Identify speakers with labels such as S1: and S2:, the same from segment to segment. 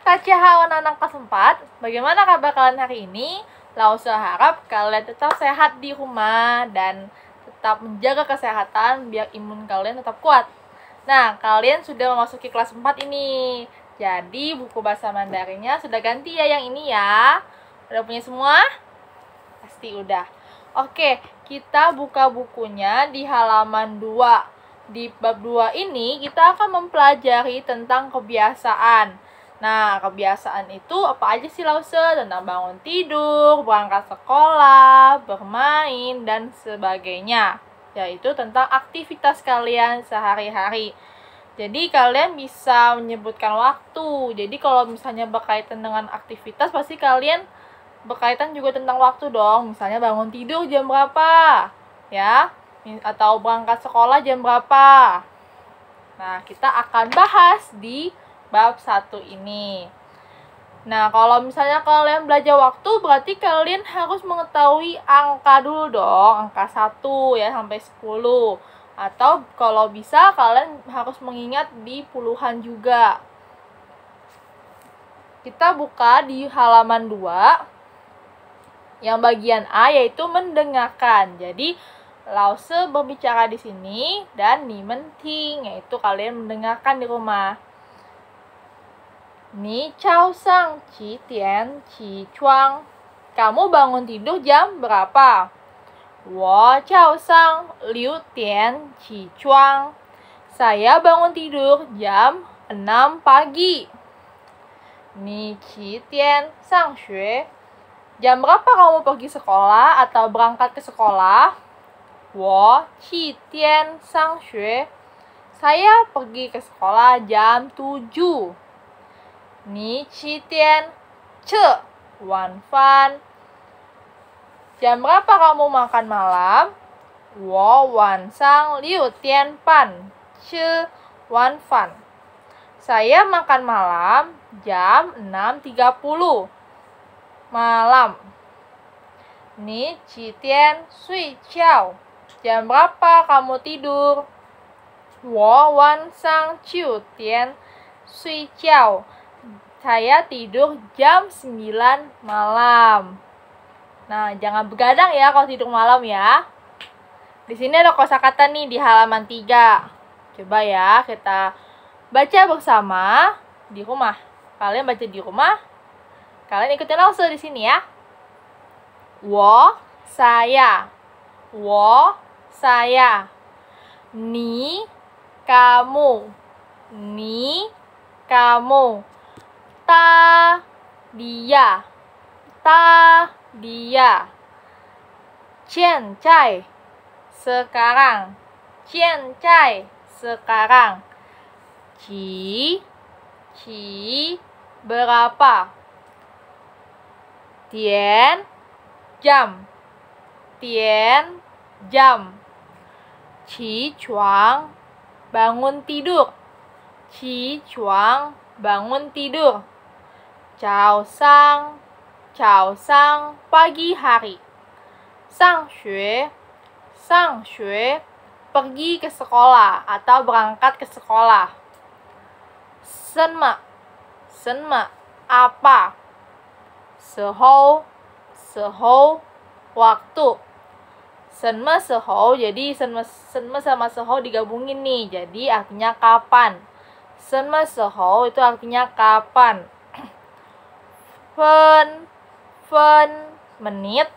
S1: anak kelas 4, bagaimana kabar kalian hari ini? Lause harap kalian tetap sehat di rumah dan tetap menjaga kesehatan biar imun kalian tetap kuat. Nah, kalian sudah memasuki kelas 4 ini. Jadi, buku bahasa Mandarinnya sudah ganti ya yang ini ya. Udah punya semua? Pasti udah. Oke, kita buka bukunya di halaman 2. Di bab 2 ini kita akan mempelajari tentang kebiasaan. Nah, kebiasaan itu apa aja sih Lause? Tentang bangun tidur, berangkat sekolah, bermain, dan sebagainya. Yaitu tentang aktivitas kalian sehari-hari. Jadi kalian bisa menyebutkan waktu. Jadi kalau misalnya berkaitan dengan aktivitas, pasti kalian berkaitan juga tentang waktu dong. Misalnya bangun tidur jam berapa, ya? Atau berangkat sekolah jam berapa. Nah, kita akan bahas di bab 1 ini. Nah, kalau misalnya kalian belajar waktu, berarti kalian harus mengetahui angka dulu dong. Angka 1 ya, sampai 10. Atau kalau bisa, kalian harus mengingat di puluhan juga. Kita buka di halaman 2. Yang bagian A yaitu mendengarkan. Jadi, Lause berbicara di sini dan ni menting, yaitu kalian mendengarkan di rumah. Ni cao sang qi dian qi chuang. Kamu bangun tidur jam berapa? Wo cao sang 6 点 qi chuang. Saya bangun tidur jam 6 pagi. Ni qi dian sang xue. Jam berapa kamu pergi sekolah atau berangkat ke sekolah? Wo qi dian sang xue. Saya pergi ke sekolah jam 7. Ni qi dian ce wan fan. Jam berapa kamu makan malam? Wo wan sang 6点半 ce wan fan. Saya makan malam jam 6.30 malam. Ni qi dian sui jiao. Jam berapa kamu tidur? Wo wan sang 9点 sui jiao. Saya tidur jam 9 malam. Nah, jangan begadang ya kalau tidur malam ya. Di sini ada kosakata nih di halaman 3. Coba ya kita baca bersama di rumah. Kalian baca di rumah. Kalian ikutin Lause di sini ya. Wo, saya. Wo, saya. Ni, kamu. Ni, kamu. Ta, dia. Ta, dia. Jian zai, sekarang. Jian zai, sekarang. Qi, qi, berapa. Dian, jam. Dian, jam. Qi chuang, bangun tidur. Qi chuang, bangun tidur. Cao sang, pagi hari. Sang xue, pergi ke sekolah atau berangkat ke sekolah. Senma, apa. Sehou, waktu. Senma sehou, jadi senma sama sehou digabungin nih, jadi artinya kapan. Senma sehou itu artinya kapan. Fen, menit.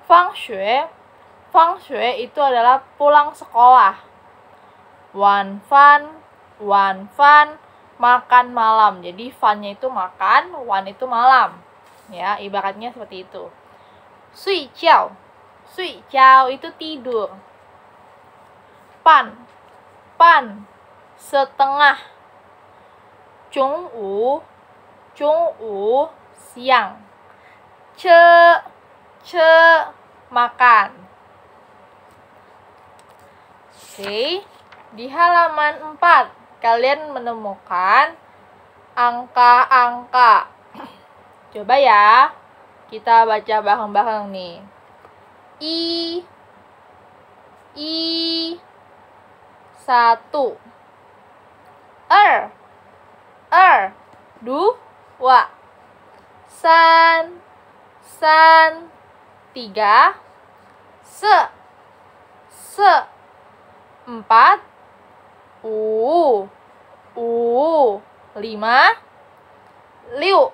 S1: Fang xue itu adalah pulang sekolah. Wan fan, makan malam. Jadi fan-nya itu makan, wan itu malam. Ya, ibaratnya seperti itu. Sui jiao itu tidur. Pan, setengah. Zhongwu, siang. Ce, makan. Oke, di halaman 4 kalian menemukan angka-angka. Coba ya, kita baca bareng-bareng nih. I, 1. 2. wa. San, san. 3, se, 4, u. 5, liu,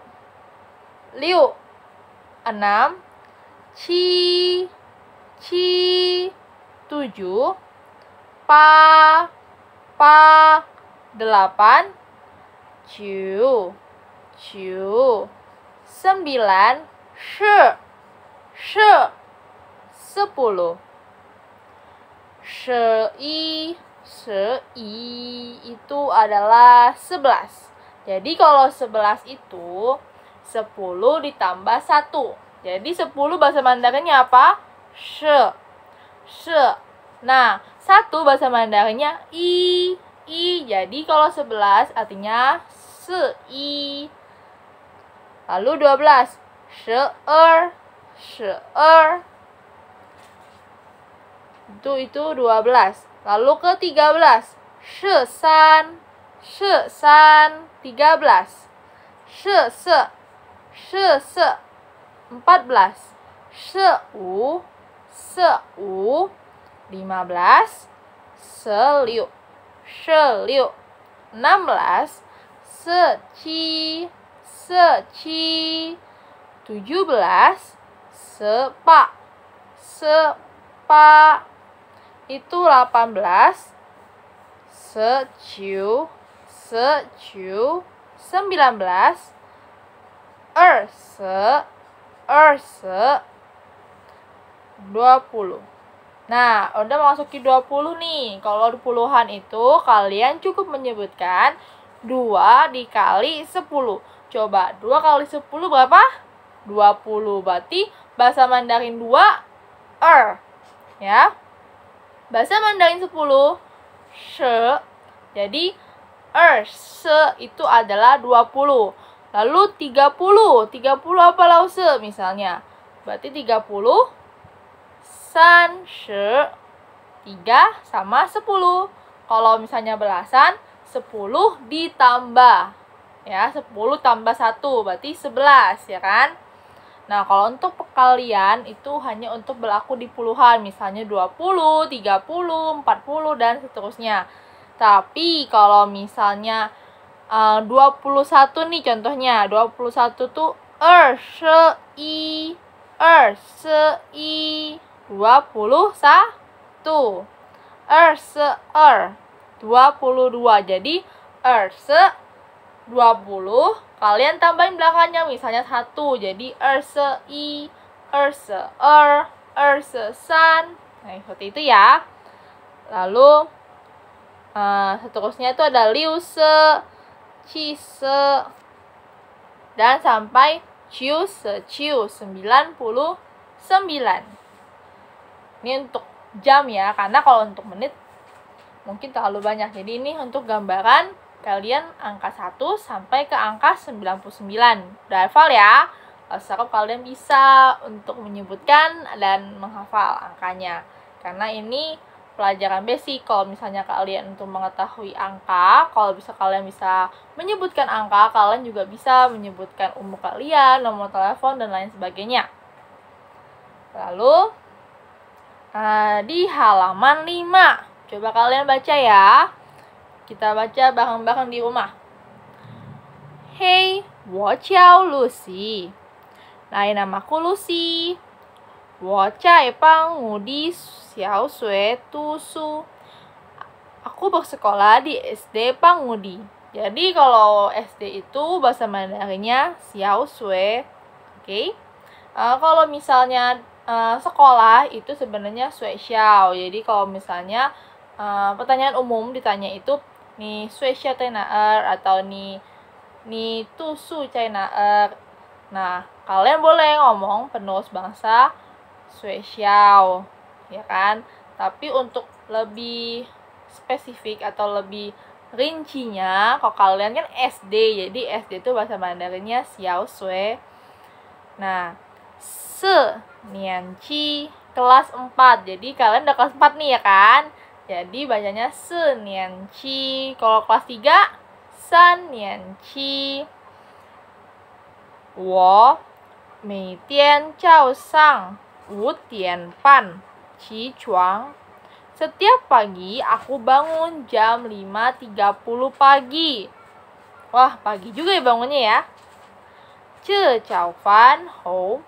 S1: 6, ci, 7, pa, 8, ciu, 9, shi, 10, shi itu adalah 11. Jadi kalau 11 itu 10 ditambah 1. Jadi 10 bahasa Mandarinnya apa? She. Nah, 1 bahasa Mandarinnya i. Jadi kalau 11 artinya se-i. Lalu 12, she-er. Itu 12. Lalu ke 13, she-san. 13. she-se. 14, she-u. 15, se-liu. 16, se-ci. 17, sepa. Itu 18, se-ciu. 19, erse. 20. Nah, udah masuki 20 nih. Kalau puluhan itu kalian cukup menyebutkan 2 dikali 10. Coba 2 kali 10 berapa? 20. Berarti bahasa Mandarin 2 ya. Bahasa Mandarin 10 she. Jadi se itu adalah 20. Lalu 30 apa lause misalnya? Berarti 30 san shi. 3 sama 10. Kalau misalnya belasan, 10 ditambah. Ya, 10 tambah 1 berarti 11, ya kan? Nah, kalau untuk perkalian itu hanya untuk berlaku di puluhan, misalnya 20, 30, 40 dan seterusnya. Tapi kalau misalnya 21 nih contohnya, 21 tuh shi. 21, 22. Jadi 20 kalian tambahin belakangnya misalnya 1. Jadi i, san. Nah, seperti itu ya. Lalu seterusnya itu ada liu se, ci se, dan sampai ciu se ciu 99. Ini untuk jam ya, karena kalau untuk menit mungkin terlalu banyak. Jadi ini untuk gambaran kalian angka 1 sampai ke angka 99. Udah hafal ya? Sekarang kalian bisa untuk menyebutkan dan menghafal angkanya. Karena ini pelajaran basic. Kalau misalnya kalian untuk mengetahui angka, kalau kalian bisa menyebutkan angka, kalian juga bisa menyebutkan umur kalian, nomor telepon, dan lain sebagainya. Lalu di halaman 5, coba kalian baca ya. Kita baca bareng-bareng di rumah. Hey, 我叫 Lucy. Namaku Lucy. 我在帮我的小学读书. Aku bersekolah di SD Pangudi. Jadi kalau SD itu bahasa Mandarinnya xiao shui. Oke. Kalau misalnya sekolah itu sebenarnya shui xiao. Jadi kalau misalnya pertanyaan umum ditanya itu ni shui xiao cai na atau ni tu su cai na. Nah, kalian boleh ngomong penulis bangsa shui xiao, ya kan? Tapi untuk lebih spesifik atau lebih rincinya, kalau kalian kan SD, jadi SD itu bahasa Mandarinnya xiao shui. Nah, nianqi kelas 4. Jadi kalian udah kelas 4 nih ya kan? Jadi bacanya nianqi. Kalau kelas 3 nianqi. 我每天早上5点半起床. Setiap pagi aku bangun jam 5.30 pagi. Wah, pagi juga ya bangunnya ya. 吃早饭后,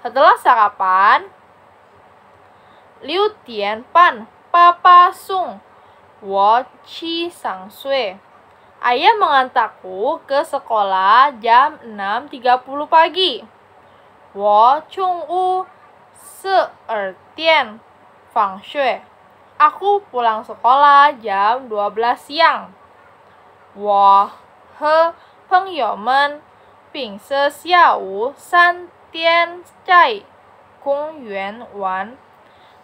S1: setelah sarapan. 6点半爸爸送我去上学. Ayah mengantarku ke sekolah jam 6.30 pagi. 我中午12点放学. Aku pulang sekolah jam 12 siang. 我和朋友们平时下午3点在公园玩.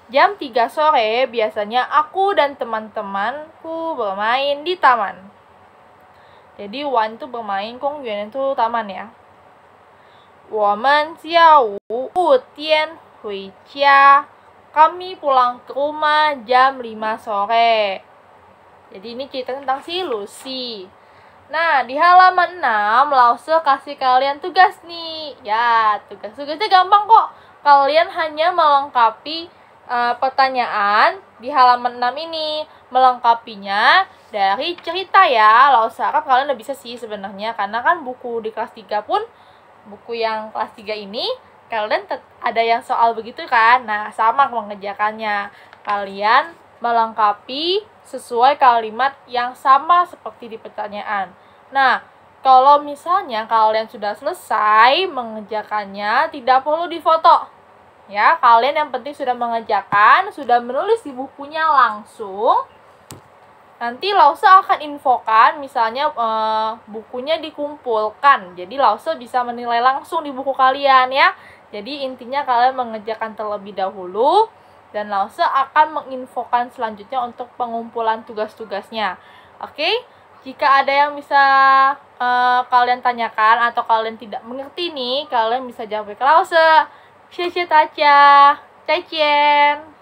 S1: Jam 3 sore biasanya aku dan teman-temanku bermain di taman. Jadi wan itu bermain, kongyuan itu taman ya. 我们下午5点回家. Kami pulang ke rumah jam 5 sore. Jadi ini cerita tentang si Lucy. Nah, di halaman 6, Lause kasih kalian tugas nih. Ya, tugas-tugasnya gampang kok. Kalian hanya melengkapi pertanyaan di halaman 6 ini. Melengkapinya dari cerita ya. Lause harap kalian udah bisa sih sebenarnya. Karena kan buku di kelas 3 pun, buku yang kelas 3 ini, kalian ada yang soal begitu kan. Nah, sama mengerjakannya. Kalian melengkapi sesuai kalimat yang sama seperti di pertanyaan. Nah, kalau misalnya kalian sudah selesai mengerjakannya, tidak perlu difoto. Ya, kalian yang penting sudah mengerjakan, sudah menulis di bukunya langsung. Nanti Lause akan infokan, misalnya bukunya dikumpulkan. Jadi Lause bisa menilai langsung di buku kalian ya. Jadi intinya kalian mengerjakan terlebih dahulu, dan Lause akan menginfokan selanjutnya untuk pengumpulan tugas-tugasnya. Oke? Jika ada yang bisa kalian tanyakan atau kalian tidak mengerti nih, kalian bisa jawab ke Lause. 谢谢大家，再见。